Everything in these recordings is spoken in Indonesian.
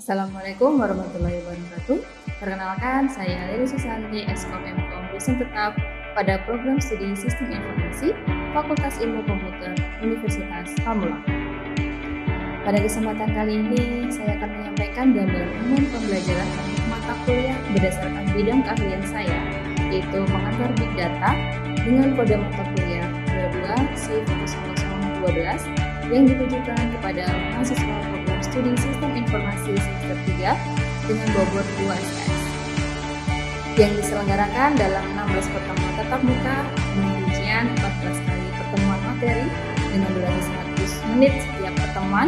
Assalamualaikum warahmatullahi wabarakatuh. Perkenalkan, saya Lili Susanti, Eskom MKOM dosen tetap pada program studi Sistem Informasi Fakultas Ilmu Komputer Universitas Pamulang. Pada kesempatan kali ini, saya akan menyampaikan gambaran umum pembelajaran mata kuliah berdasarkan bidang keahlian saya, yaitu pengantar Big Data dengan kode mata kuliah 22C0012 yang ditujukan kepada mahasiswa program studi Sistem Informasi semester 3 dengan bobot 2 SKS yang diselenggarakan dalam 16 pertemuan tatap muka dengan rincian 14 kali pertemuan materi dengan durasi 100 menit setiap pertemuan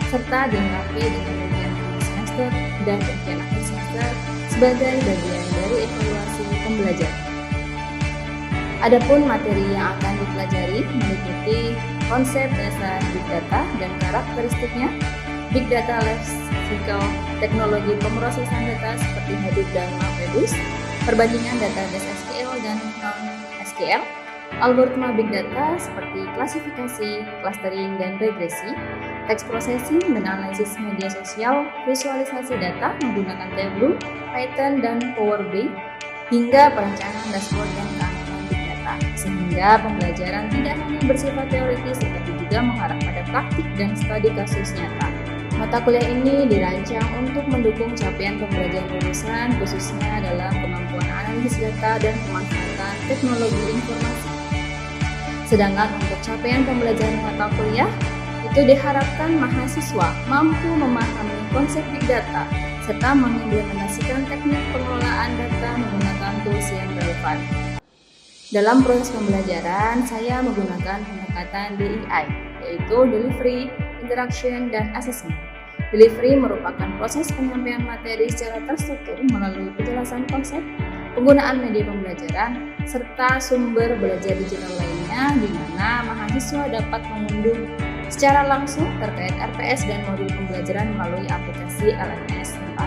serta dilengkapi dengan ujian akhir semester dan ujian akhir semester sebagai bagian dari evaluasi pembelajaran. Adapun materi yang akan dipelajari meliputi konsep dasar Big Data dan karakteristiknya, Big Data Life Cycle, teknologi pemrosesan data seperti Hadoop dan MapReduce, perbandingan database SQL dan non-SQL, algoritma Big Data seperti klasifikasi, clustering, dan regresi, text processing dan analisis media sosial, visualisasi data menggunakan Tableau, Python, dan Power BI, hingga perencanaan dashboard dan keamanan Big Data, sehingga pembelajaran tidak hanya bersifat teoritis tetapi juga mengarah pada praktik dan studi kasus nyata. Mata kuliah ini dirancang untuk mendukung capaian pembelajaran lulusan khususnya dalam kemampuan analisis data dan pemanfaatan teknologi informasi. Sedangkan untuk capaian pembelajaran mata kuliah itu diharapkan mahasiswa mampu memahami konsep Big Data serta mengimplementasikan teknik pengelolaan data menggunakan tools yang relevan. Dalam proses pembelajaran, saya menggunakan pendekatan DEI, yaitu Delivery, Interaction, dan Assessment. Delivery merupakan proses penyampaian materi secara terstruktur melalui penjelasan konsep, penggunaan media pembelajaran, serta sumber belajar digital lainnya di mana mahasiswa dapat mengunduh secara langsung terkait RPS dan modul pembelajaran melalui aplikasi LMS 4.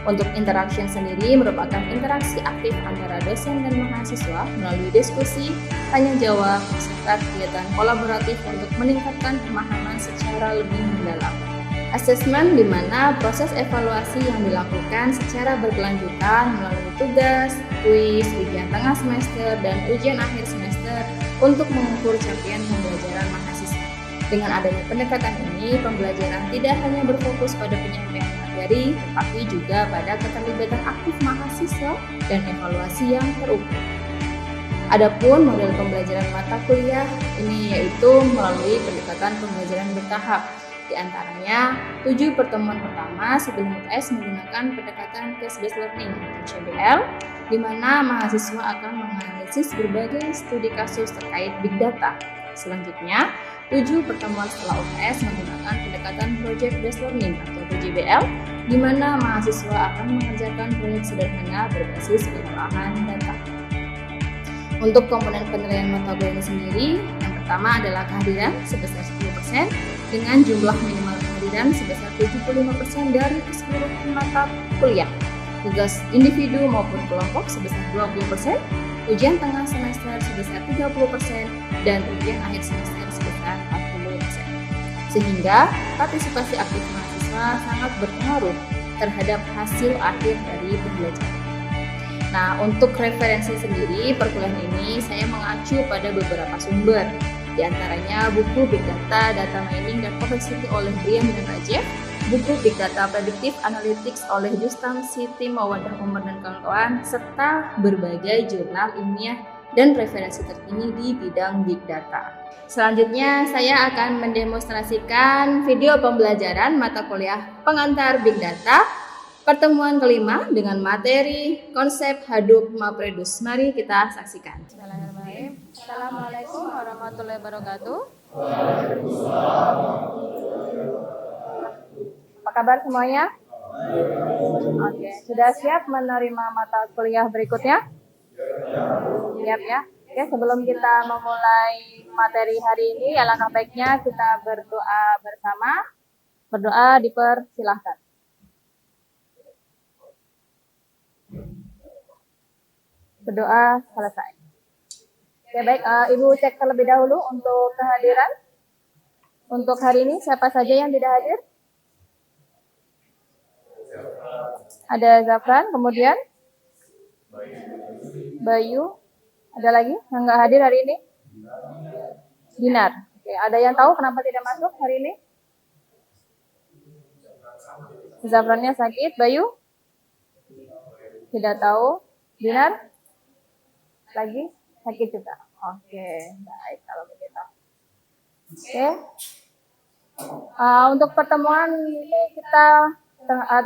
Untuk interaction sendiri merupakan interaksi aktif antara dosen dan mahasiswa melalui diskusi, tanya jawab, serta kegiatan kolaboratif untuk meningkatkan pemahaman secara lebih mendalam. Assessment di mana proses evaluasi yang dilakukan secara berkelanjutan melalui tugas, kuis, ujian tengah semester, dan ujian akhir semester untuk mengukur capaian pembelajaran mahasiswa. Dengan adanya pendekatan ini, pembelajaran tidak hanya berfokus pada penyampaian materi, tetapi juga pada keterlibatan aktif mahasiswa dan evaluasi yang terukur. Adapun model pembelajaran mata kuliah ini yaitu melalui pendekatan pembelajaran bertahap. Di antaranya, 7 pertemuan pertama sebelum UTS menggunakan pendekatan case-based learning atau CBL, di mana mahasiswa akan menganalisis berbagai studi kasus terkait Big Data. Selanjutnya, 7 pertemuan setelah UTS menggunakan pendekatan project-based learning atau PJBL, di mana mahasiswa akan mengerjakan proyek sederhana berbasis pengolahan data. Untuk komponen penilaian mata kuliah ini sendiri, yang pertama adalah kehadiran sebesar 10% dengan jumlah minimal kehadiran sebesar 75% dari keseluruhan mata kuliah. Tugas individu maupun kelompok sebesar 20%, ujian tengah semester sebesar 30%, dan ujian akhir semester sebesar 40%. Sehingga partisipasi aktif mahasiswa sangat berpengaruh terhadap hasil akhir dari pembelajaran. Nah, untuk referensi sendiri, perkuliahan ini saya mengacu pada beberapa sumber. Di antaranya buku Big Data, Data Mining, dan Complexity oleh Brian dan Rajev, buku Big Data Predictive Analytics oleh Justam, Siti, Mawadah Umar, dan kawan-kawan, serta berbagai jurnal ilmiah dan referensi terkini di bidang Big Data. Selanjutnya, saya akan mendemonstrasikan video pembelajaran mata kuliah pengantar Big Data pertemuan kelima dengan materi konsep Hadoop MapReduce. Mari kita saksikan. Bismillahirrahmanirrahim. Assalamualaikum warahmatullahi wabarakatuh. Apa kabar semuanya? Oke, sudah siap menerima mata kuliah berikutnya? Siap ya. Oke, sebelum kita memulai materi hari ini, alangkah baiknya kita berdoa bersama. Berdoa dipersilahkan. Berdoa selesai. Oke, baik, Ibu cek terlebih dahulu untuk kehadiran. Untuk hari ini siapa saja yang tidak hadir? Ada Zafran, kemudian Bayu. Ada lagi yang nggak hadir hari ini? Dinar. Oke, ada yang tahu kenapa tidak masuk hari ini? Zafrannya sakit. Bayu? Tidak tahu. Dinar? Lagi? Sakit juga. Oke, baik kalau begitu. Oke. Untuk pertemuan ini kita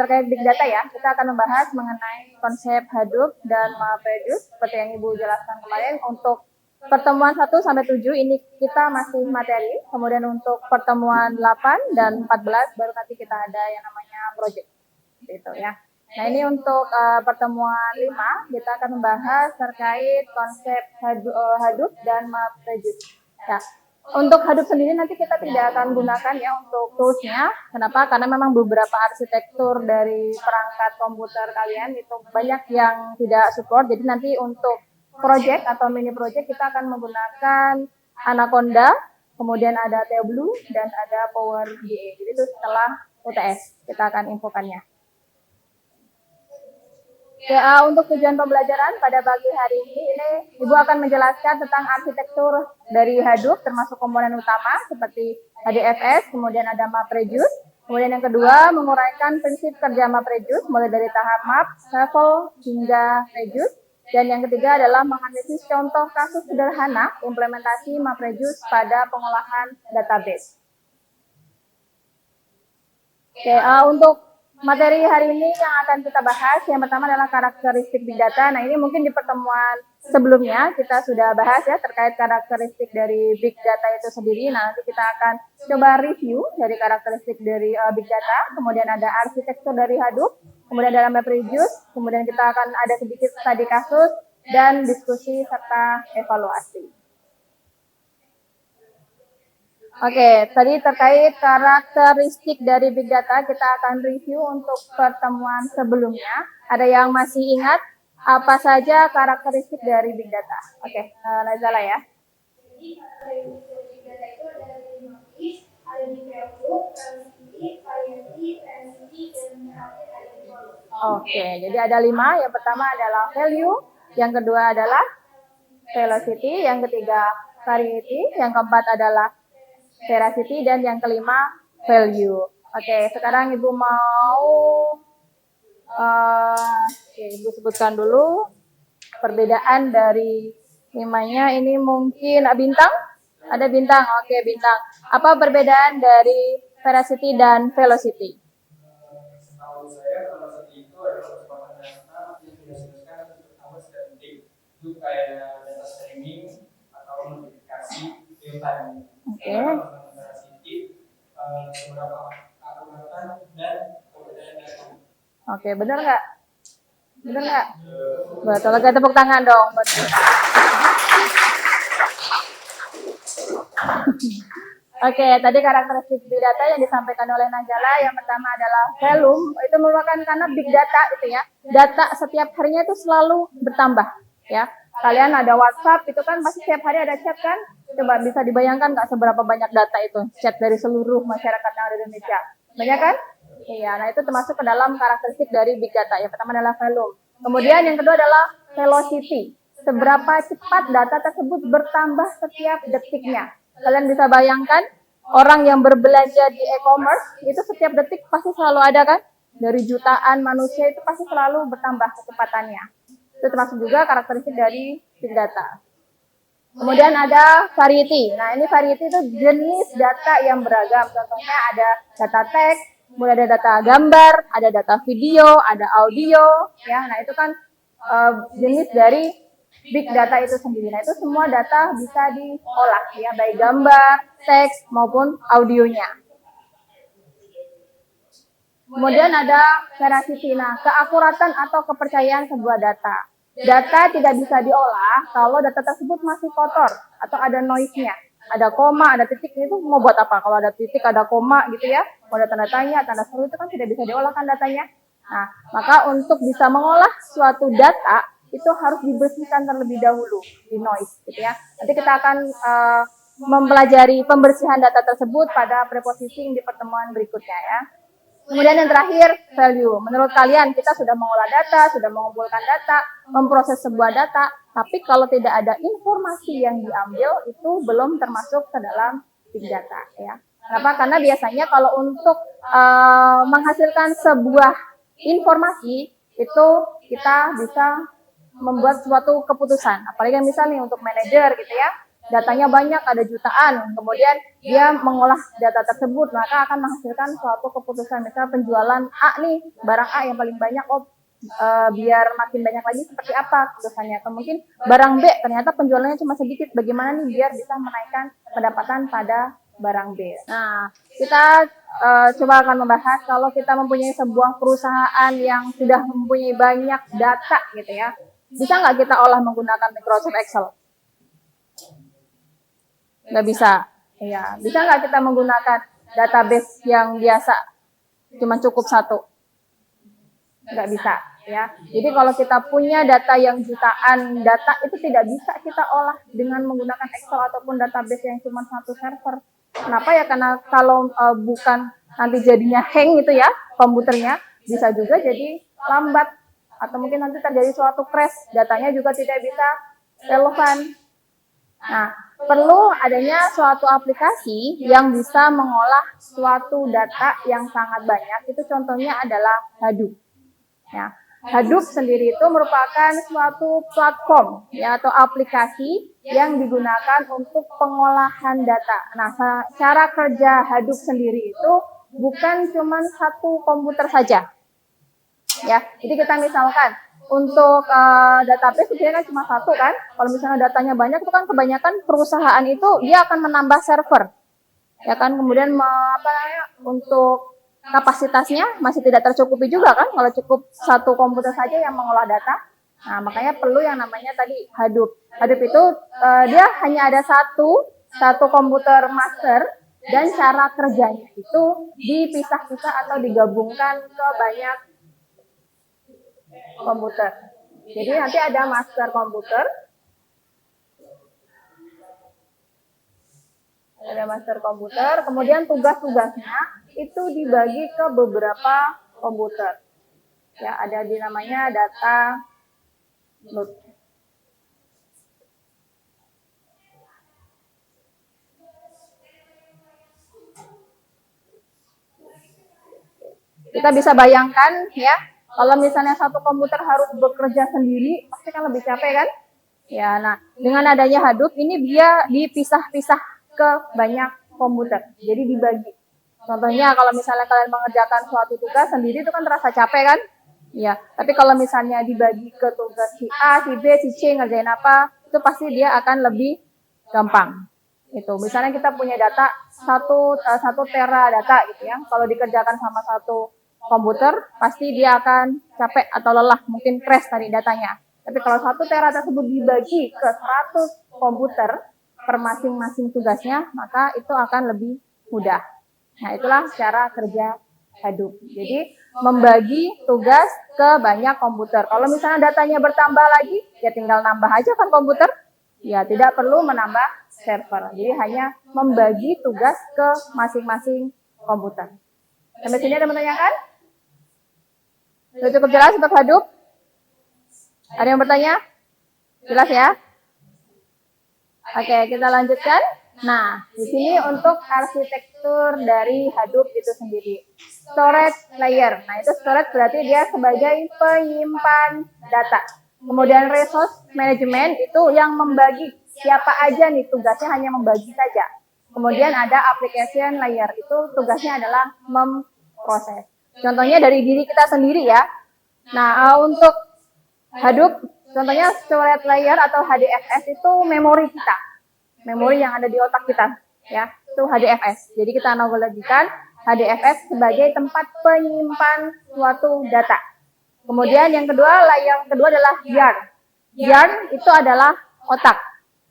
terkait Big Data ya, kita akan membahas mengenai konsep Hadoop dan MapReduce seperti yang Ibu jelaskan kemarin. Untuk pertemuan 1 sampai 7 ini kita masih materi, kemudian untuk pertemuan 8 dan 14 baru nanti kita ada yang namanya project. Gitu ya. Nah, ini untuk pertemuan 5 kita akan membahas terkait konsep Hadoop dan MapReduce. Ya. Untuk Hadoop sendiri nanti kita tidak akan gunakan ya untuk toolsnya. Kenapa? Karena memang beberapa arsitektur dari perangkat komputer kalian itu banyak yang tidak support. Jadi nanti untuk project atau mini project kita akan menggunakan Anaconda, kemudian ada Tableau dan ada Power BI. Jadi itu setelah UTS kita akan infokannya. Ya, untuk tujuan pembelajaran pada pagi hari ini Ibu akan menjelaskan tentang arsitektur dari Hadoop termasuk komponen utama seperti HDFS, kemudian ada MapReduce. Kemudian yang kedua, menguraikan prinsip kerja MapReduce mulai dari tahap map, level, hingga reduce. Dan yang ketiga adalah menganalisis contoh kasus sederhana implementasi MapReduce pada pengolahan database. Oke, untuk materi hari ini yang akan kita bahas, yang pertama adalah karakteristik Big Data. Nah, ini mungkin di pertemuan sebelumnya kita sudah bahas ya terkait karakteristik dari Big Data itu sendiri. Nah, nanti kita akan coba review dari karakteristik dari Big Data, kemudian ada arsitektur dari Hadoop, kemudian ada MapReduce, kemudian kita akan ada sedikit studi kasus, dan diskusi serta evaluasi. Oke, tadi terkait karakteristik dari Big Data, kita akan review untuk pertemuan sebelumnya. Ada yang masih ingat apa saja karakteristik dari Big Data? Oke, Nazala ya. Jadi, Big Data itu ada di notice, ada di value, variety, density, dan ada di volume. Oke, jadi ada 5. Yang pertama adalah value, yang kedua adalah velocity, yang ketiga variety, yang keempat adalah veracity, dan yang kelima value. Oke, sekarang Ibu mau Ibu sebutkan dulu perbedaan dari 5-nya. Ini mungkin bintang? Ada bintang. Oke, bintang. Apa perbedaan dari veracity dan velocity? Setahu saya velocity itu adalah kecepatan data yang dihasilkan pertama secara detik. Itu kayak data streaming atau notifikasi real time. Oke. Oke, benar nggak? Benar nggak? Betul. Oke, tepuk tangan dong. Oke, tadi karakteristik Big Data yang disampaikan oleh Najala, yang pertama adalah volume. Itu merupakan karena Big Data itu ya, data setiap harinya itu selalu bertambah ya. Kalian ada WhatsApp, itu kan pasti setiap hari ada chat kan? Coba bisa dibayangkan nggak seberapa banyak data itu, chat dari seluruh masyarakat yang ada di Indonesia. Banyak kan? Iya, nah itu termasuk ke dalam karakteristik dari Big Data. Yang pertama adalah volume. Kemudian yang kedua adalah velocity. Seberapa cepat data tersebut bertambah setiap detiknya. Kalian bisa bayangkan, orang yang berbelanja di e-commerce, itu setiap detik pasti selalu ada kan? Dari jutaan manusia itu pasti selalu bertambah kecepatannya. Itu termasuk juga karakteristik dari Big Data. Kemudian ada variety. Nah, ini variety itu jenis data yang beragam. Contohnya ada data teks, kemudian ada data gambar, ada data video, ada audio. Ya, nah itu kan jenis dari Big Data itu sendiri. Nah, itu semua data bisa diolah ya, baik gambar, teks maupun audionya. Kemudian ada veracity. Nah, keakuratan atau kepercayaan sebuah data. Data tidak bisa diolah kalau data tersebut masih kotor atau ada noise-nya. Ada koma, ada titik, itu mau buat apa? Kalau ada titik, ada koma gitu ya, mau ada tanda tanya, tanda seru, itu kan tidak bisa diolah kan datanya. Nah, maka untuk bisa mengolah suatu data, itu harus dibersihkan terlebih dahulu di noise gitu ya. Nanti kita akan mempelajari pembersihan data tersebut pada prepositioning di pertemuan berikutnya ya. Kemudian yang terakhir, value. Menurut kalian, kita sudah mengolah data, sudah mengumpulkan data, memproses sebuah data, tapi kalau tidak ada informasi yang diambil, itu belum termasuk ke dalam big data. Ya. Kenapa? Karena biasanya kalau untuk menghasilkan sebuah informasi, itu kita bisa membuat suatu keputusan. Apalagi misalnya untuk manajer gitu ya, datanya banyak, ada jutaan, kemudian dia mengolah data tersebut, maka akan menghasilkan suatu keputusan. Misal penjualan A nih, barang A yang paling banyak, biar makin banyak lagi seperti apa keputusannya. Atau mungkin barang B, ternyata penjualannya cuma sedikit, bagaimana nih biar bisa menaikkan pendapatan pada barang B. Nah, kita coba akan membahas kalau kita mempunyai sebuah perusahaan yang sudah mempunyai banyak data gitu ya, bisa nggak kita olah menggunakan Microsoft Excel? Nggak bisa. Ya, bisa nggak kita menggunakan database yang biasa, cuma cukup satu? Nggak bisa. Ya, jadi kalau kita punya data yang jutaan data, itu tidak bisa kita olah dengan menggunakan Excel ataupun database yang cuma satu server. Kenapa ya? Karena kalau bukan nanti jadinya hang gitu ya komputernya, bisa juga jadi lambat atau mungkin nanti terjadi suatu crash, datanya juga tidak bisa relevan. Nah, perlu adanya suatu aplikasi yang bisa mengolah suatu data yang sangat banyak. Itu contohnya adalah Hadoop. Ya, Hadoop sendiri itu merupakan suatu platform ya atau aplikasi yang digunakan untuk pengolahan data. Nah, cara kerja Hadoop sendiri itu bukan cuma satu komputer saja. Ya, jadi kita misalkan untuk database sebenarnya kan cuma satu kan. Kalau misalnya datanya banyak itu kan kebanyakan perusahaan itu dia akan menambah server. Ya kan, kemudian untuk kapasitasnya masih tidak tercukupi juga kan kalau cukup satu komputer saja yang mengolah data. Nah, makanya perlu yang namanya tadi Hadoop. Hadoop itu dia hanya ada satu komputer master dan cara kerjanya itu dipisah-pisah atau digabungkan ke banyak komputer. Jadi nanti ada master komputer, kemudian tugas-tugasnya itu dibagi ke beberapa komputer. Ya, ada di namanya data node. Kita bisa bayangkan ya, kalau misalnya satu komputer harus bekerja sendiri, pasti kan lebih capek kan? Ya, nah dengan adanya Hadoop ini dia dipisah-pisah ke banyak komputer, jadi dibagi. Contohnya kalau misalnya kalian mengerjakan suatu tugas sendiri itu kan terasa capek kan? Ya, tapi kalau misalnya dibagi ke tugas si A, si B, si C ngerjain apa, itu pasti dia akan lebih gampang. Itu, misalnya kita punya data 1 tera data gitu ya, kalau dikerjakan sama satu komputer, pasti dia akan capek atau lelah, mungkin crash tadi datanya. Tapi kalau 1 tera tersebut dibagi ke 100 komputer per masing-masing tugasnya, maka itu akan lebih mudah. Nah, itulah cara kerja Hadoop. Jadi, membagi tugas ke banyak komputer. Kalau misalnya datanya bertambah lagi, ya tinggal nambah aja kan komputer. Ya, tidak perlu menambah server. Jadi, hanya membagi tugas ke masing-masing komputer. Sampai sini ada pertanyaan? Sudah cukup jelas untuk Hadoop? Ada yang bertanya? Jelas ya? Oke, kita lanjutkan. Nah, di sini untuk arsitektur dari Hadoop itu sendiri. Storage layer. Nah, itu storage berarti dia sebagai penyimpan data. Kemudian resource management itu yang membagi. Siapa aja nih tugasnya hanya membagi saja. Kemudian ada application layer. Itu tugasnya adalah memproses. Contohnya dari diri kita sendiri ya. Nah, untuk Hadoop, contohnya storage layer atau HDFS itu memori kita. Memori yang ada di otak kita. Ya, itu HDFS. Jadi kita analogikan HDFS sebagai tempat penyimpan suatu data. Kemudian yang kedua adalah yarn. Yarn itu adalah otak.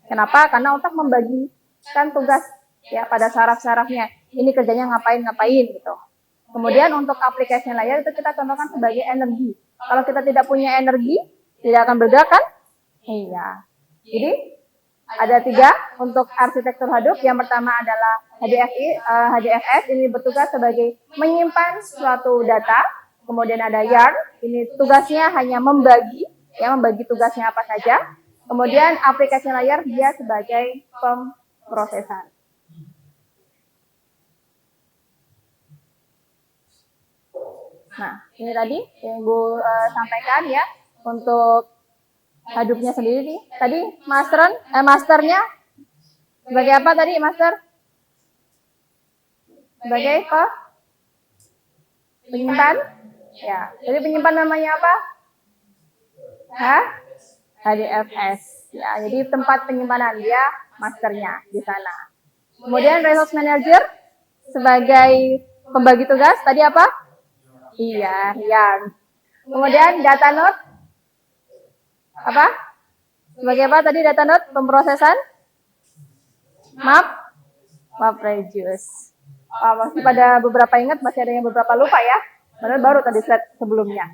Kenapa? Karena otak membagikan tugas ya pada saraf-sarafnya. Ini kerjanya ngapain gitu. Kemudian untuk application layer itu kita contohkan sebagai energi. Kalau kita tidak punya energi, tidak akan bergerak kan? Iya. Jadi ada 3 untuk arsitektur Hadoop. Yang pertama adalah HDFS ini bertugas sebagai menyimpan suatu data. Kemudian ada yarn, ini tugasnya hanya membagi, ya membagi tugasnya apa saja. Kemudian aplikasi layar dia sebagai pemrosesan. Nah, ini tadi yang Ibu sampaikan ya untuk Hadoop-nya sendiri nih. Tadi masternya sebagai apa tadi master? Sebagai apa? Penyimpan? Ya. Jadi penyimpan namanya apa? HDFS. Ya, jadi tempat penyimpanan dia masternya di sana. Kemudian resource manager sebagai pembagi tugas tadi apa? Iya, yarn. Kemudian data node apa? Sebagai apa tadi data node? Pemrosesan? MapReduce. Masih pada beberapa ingat, masih ada yang beberapa lupa ya. Padahal baru tadi slide sebelumnya.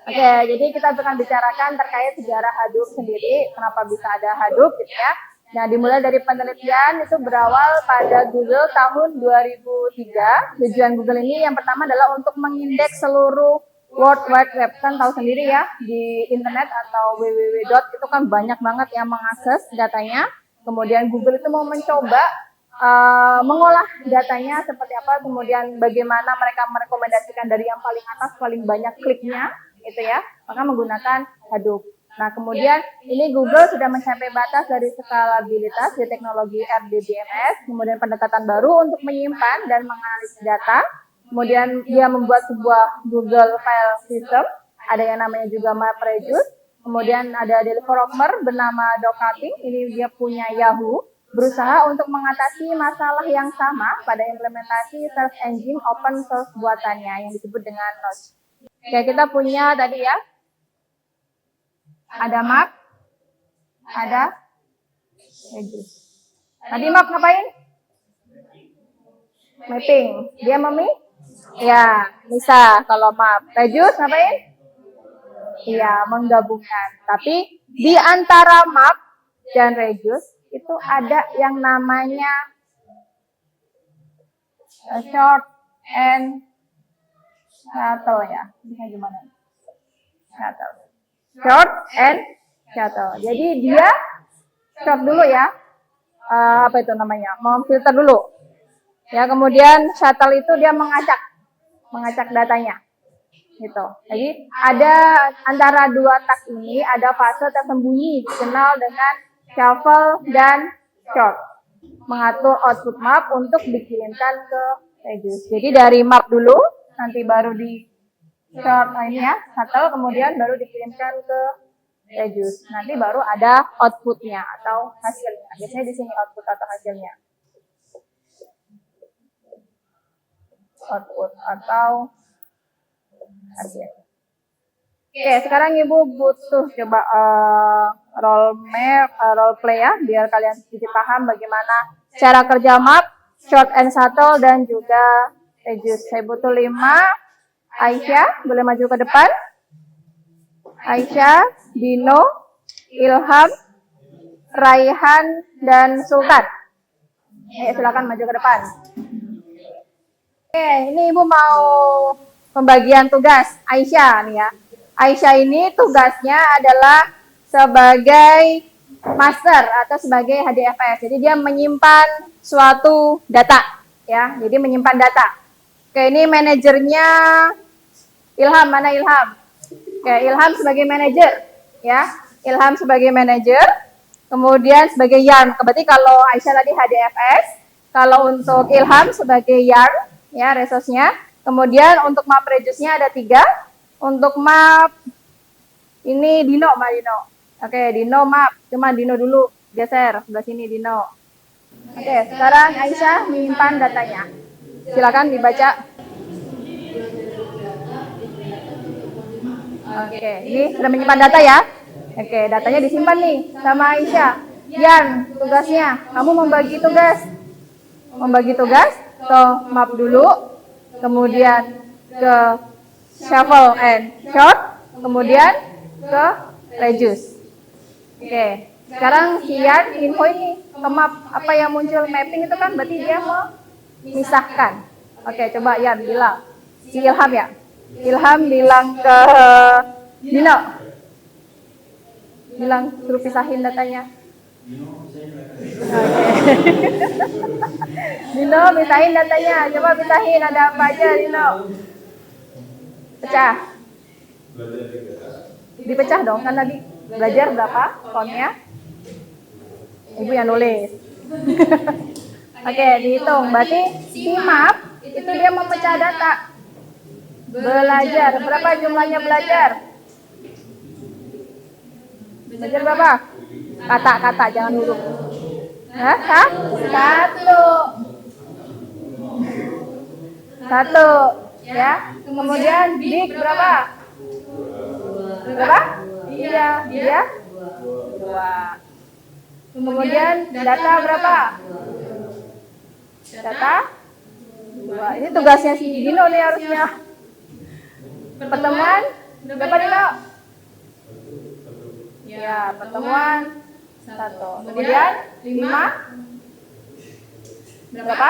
Oke, jadi kita akan bicarakan terkait sejarah Hadoop sendiri, kenapa bisa ada Hadoop gitu ya. Nah, dimulai dari penelitian itu berawal pada Google tahun 2003. Tujuan Google ini yang pertama adalah untuk mengindeks seluruh World Wide Web. Kan tahu sendiri ya, di internet atau www. Itu kan banyak banget yang mengakses datanya. Kemudian Google itu mau mencoba mengolah datanya seperti apa, kemudian bagaimana mereka merekomendasikan dari yang paling atas paling banyak kliknya gitu ya, maka menggunakan Hadoop. Nah, kemudian ini Google sudah mencapai batas dari skalabilitas di teknologi RDBMS, kemudian pendekatan baru untuk menyimpan dan menganalisis data. Kemudian dia membuat sebuah Google File System, ada yang namanya juga MapReduce. Kemudian ada developer bernama Docati, ini dia punya Yahoo, berusaha untuk mengatasi masalah yang sama pada implementasi search engine open source buatannya yang disebut dengan Notch. Oke, kita punya tadi ya, ada map, ada Reduce. Tadi map ngapain? Mapping. Dia ya, bisa kalau map. Reduce ngapain? Iya, menggabungkan. Tapi di antara map dan Reduce itu ada yang namanya short and shuttle ya. Bisa gimana? Shuttle. Short and shuttle. Jadi dia short dulu ya. Apa itu namanya? Memfilter dulu. Ya, kemudian shuttle itu dia mengacak datanya. Gitu. Jadi ada antara dua tak ini ada fase tersembunyi dikenal dengan shuffle dan short. Mengatur output map untuk dikirimkan ke Reduce. Jadi dari map dulu, nanti baru di short ini ya, shuttle, kemudian baru dikirimkan ke Reduce. Nanti baru ada outputnya atau hasilnya. Biasanya di sini output atau hasilnya. Output atau hasil. Oke, sekarang Ibu butuh coba role play ya, biar kalian sedikit paham bagaimana cara kerja map, short and shuttle, dan juga Reduce. Saya butuh 5. Aisyah, boleh maju ke depan. Aisyah, Dino, Ilham, Raihan, dan Sultan. Silakan maju ke depan. Oke, ini Ibu mau pembagian tugas Aisyah nih ya. Aisyah ini tugasnya adalah sebagai master atau sebagai HDFS. Jadi dia menyimpan suatu data ya. Jadi menyimpan data. Oke, ini manajernya Ilham, mana Ilham? Oke, Ilham sebagai manajer ya. Ilham sebagai manajer. Kemudian sebagai yarn. Berarti kalau Aisyah tadi HDFS, kalau untuk Ilham sebagai yarn ya resource-nya. Kemudian untuk map Reduce-nya ada 3. Untuk map ini Dino, Mbak Dino. Oke, Dino map. Cuma Dino dulu. Geser sebelah sini Dino. Oke, sekarang Aisyah menyimpan datanya. Silakan dibaca. Oke, ini sudah menyimpan data ya. Oke, datanya disimpan nih sama Aisyah. Yan, tugasnya kamu membagi tugas ke map dulu. Kemudian ke shuffle and short, kemudian ke Reduce. Oke, Sekarang si Yan info ini ke map apa yang muncul mapping itu kan berarti dia memisahkan. Oke, coba Yan bilang. Si Ilham ya. Ilham bilang ke Dino. Bilang suruh pisahin datanya. Oke. Dino pisahin datanya. Coba pisahin ada apa aja Dino. Pecah. Dipecah dong kan tadi belajar berapa fontnya? Ibu yang nulis. Oke, dihitung. Berarti si map itu dia memecah data. Belajar. Berapa jumlahnya belajar? Belajar berapa? Kata-kata, jangan huruf. Hah? Satu. Ya. Kemudian big berapa? Berapa? Iya, dia 2. Kemudian data berapa? Data 2. Ini tugasnya si Dino nih harusnya. Pertemuan berapa Dino? Ya, pertemuan 1. Kemudian 5 berapa?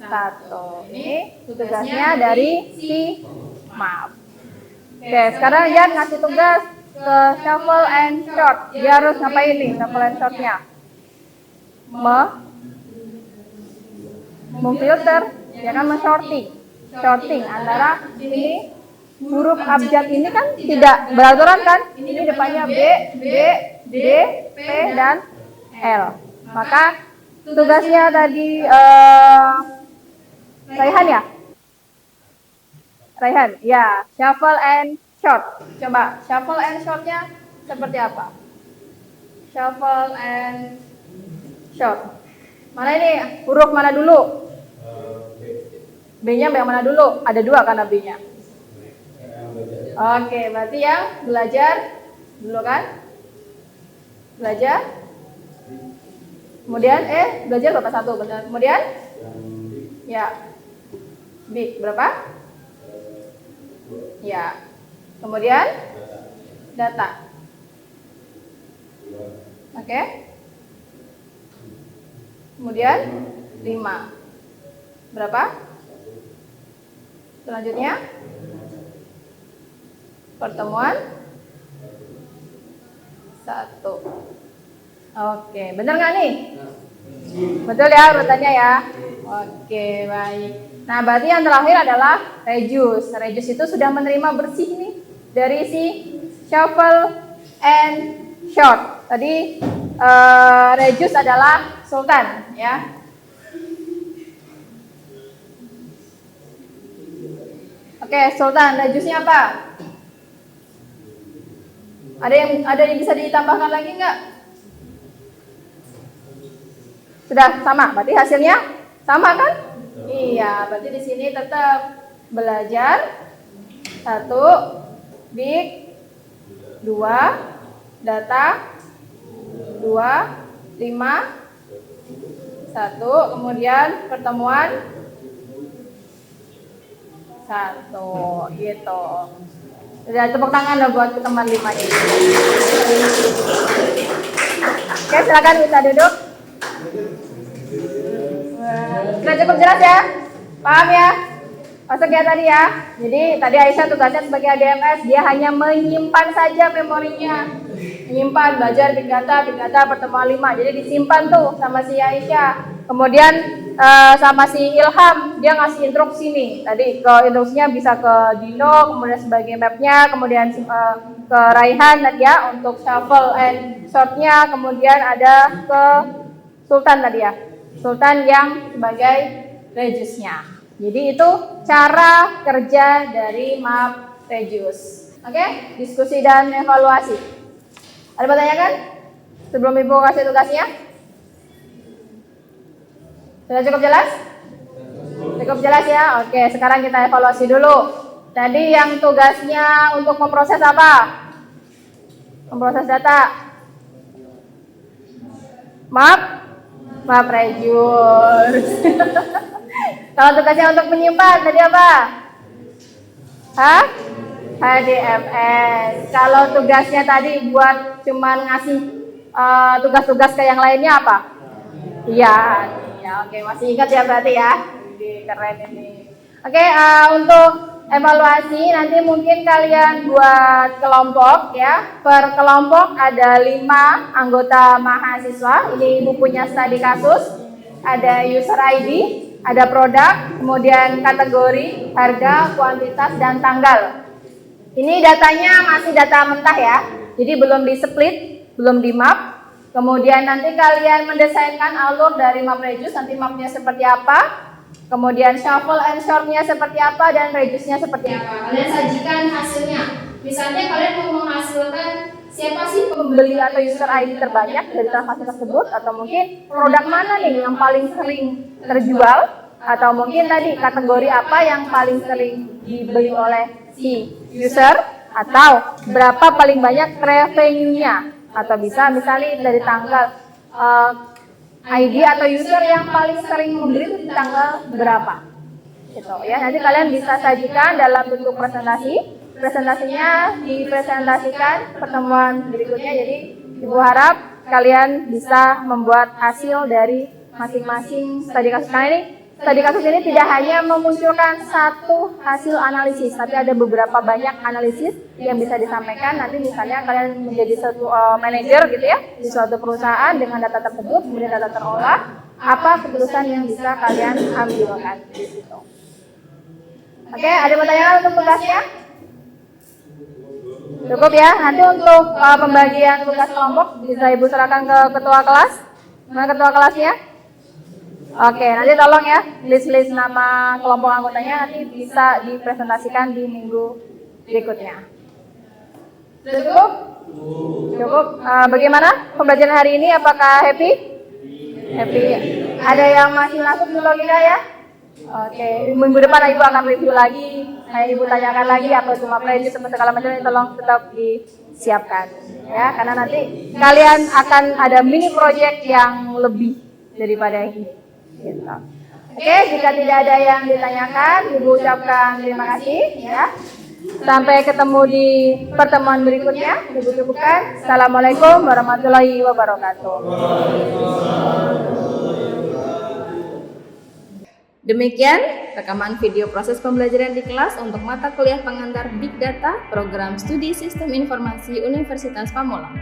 1. Ini tugasnya dari si map. Oke, sekarang Yan ngasih tugas ke shuffle and sort. Dia harus ngapain nih shuffle and sortnya? Memfilter, ya kan, sorting antara ini huruf abjad ini kan tidak beraturan kan? Ini depannya B, D, P, dan L. Maka tugasnya tadi Raihan ya? Raihan, ya, shuffle and sort. Coba, shuffle and sortnya seperti apa? Shuffle and sort. Mana ini? Huruf mana dulu? B-nya yang mana dulu? Ada 2 karena B-nya. Oke, berarti yang belajar dulu kan? Belajar. Kemudian belajar berapa? 1, benar. Kemudian? Ya. B berapa? Ya. Kemudian data. Oke. Kemudian 5. Berapa? Selanjutnya pertemuan 1. Oke, benar nggak nih? Betul ya urutannya ya? Oke, baik. Nah, berarti yang terakhir adalah reduce. Reduce itu sudah menerima bersih nih dari si shuffle and sort. Tadi reduce adalah Sultan ya. Oke, Sultan, reduce-nya apa? Ada yang bisa ditambahkan lagi nggak? Sudah sama, berarti hasilnya sama kan? Iya, berarti di sini tetap belajar 1, big 2, data 2, 5, 1, kemudian pertemuan 1, gitu. Sudah, tepuk tangan loh buat teman 5 ini. Oke, silakan bisa duduk. Sudah cukup jelas ya? Paham ya? Masuk ya tadi ya? Jadi tadi Aisyah tugasnya sebagai ADMS, dia hanya menyimpan saja memorinya. Menyimpan, belajar big data pertemuan 5. Jadi disimpan tuh sama si Aisyah. Kemudian sama si Ilham, dia ngasih instruksi nih. Tadi ke instruksinya bisa ke Dino, kemudian sebagai mapnya, kemudian ke Raihan tadi ya untuk shuffle and sortnya, kemudian ada ke Sultan tadi ya. Sultan yang sebagai reduce-nya. Jadi itu cara kerja dari map reduce. Oke, diskusi dan evaluasi. Ada pertanyaan kan? Sebelum Ibu kasih tugasnya? Sudah cukup jelas? Cukup jelas ya? Oke, sekarang kita evaluasi dulu. Tadi yang tugasnya untuk memproses apa? Memproses data. Map reduce. Kalau tugasnya untuk menyimpan tadi apa? HDFS. Kalau tugasnya tadi buat cuman ngasih tugas-tugas ke yang lainnya apa? Iya, ya, oke, masih ingat ya berarti ya. Oke, keren ini. Oke, untuk evaluasi nanti mungkin kalian buat kelompok ya. Per kelompok ada 5 anggota mahasiswa. Ini bukunya studi kasus. Ada user ID, ada produk, kemudian kategori, harga, kuantitas, dan tanggal. Ini datanya masih data mentah ya. Jadi belum di split, belum di map. Kemudian nanti kalian mendesainkan alur dari map reduce, nanti mapnya seperti apa, kemudian shuffle and sort-nya seperti apa, dan reduce-nya seperti apa. Kalian sajikan hasilnya. Misalnya kalian mau menghasilkan siapa sih pembeli atau user ID terbanyak dari transaksi tersebut, atau mungkin produk mana nih yang paling sering terjual, atau mungkin tadi kategori apa yang paling sering dibeli oleh si user, atau berapa paling banyak revenue-nya. Atau bisa misalnya dari tanggal ID atau user yang paling sering membeli itu di tanggal berapa gitu ya. Nanti kalian bisa sajikan dalam bentuk presentasi. Presentasinya dipresentasikan pertemuan berikutnya. Jadi Ibu harap kalian bisa membuat hasil dari masing-masing studi kasus. Nah, ini studi kasus ini tidak hanya memunculkan satu hasil analisis, tapi ada beberapa banyak analisis yang bisa disampaikan. Nanti misalnya kalian menjadi satu manajer gitu ya di suatu perusahaan dengan data tersebut, kemudian data terolah, apa keputusan yang bisa kalian ambilkan di situ. Oke, ada pertanyaan untuk tugasnya? Cukup ya. Nanti untuk pembagian tugas kelompok bisa Ibu serahkan ke ketua kelas. Mana ketua kelasnya? Oke, nanti tolong ya list-list nama kelompok anggotanya nanti bisa dipresentasikan di minggu berikutnya. Cukup? Cukup. Bagaimana pembelajaran hari ini? Apakah happy? Happy. Ada yang masih masuk di logika ya? Oke, minggu depan Ibu akan review lagi. Nah, Ibu tanyakan lagi apa cuma prejudice sama segala macam, tolong tetap disiapkan ya, karena nanti kalian akan ada mini project yang lebih daripada ini. Gitu. Oke, jika tidak ada yang ditanyakan, Ibu ucapkan terima kasih ya. Sampai ketemu di pertemuan berikutnya. Ibu cukupkan. Assalamualaikum warahmatullahi wabarakatuh. Demikian rekaman video proses pembelajaran di kelas untuk mata kuliah pengantar Big Data Program Studi Sistem Informasi Universitas Pamulang.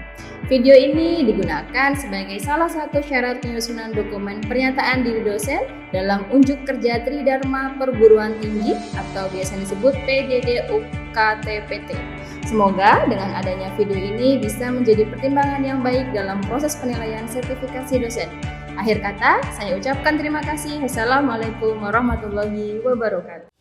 Video ini digunakan sebagai salah satu syarat penyusunan dokumen pernyataan diri dosen dalam unjuk kerja Tridharma Perguruan Tinggi atau biasa disebut PDD-UKTPT. Semoga dengan adanya video ini bisa menjadi pertimbangan yang baik dalam proses penilaian sertifikasi dosen. Akhir kata, saya ucapkan terima kasih. Wassalamualaikum warahmatullahi wabarakatuh.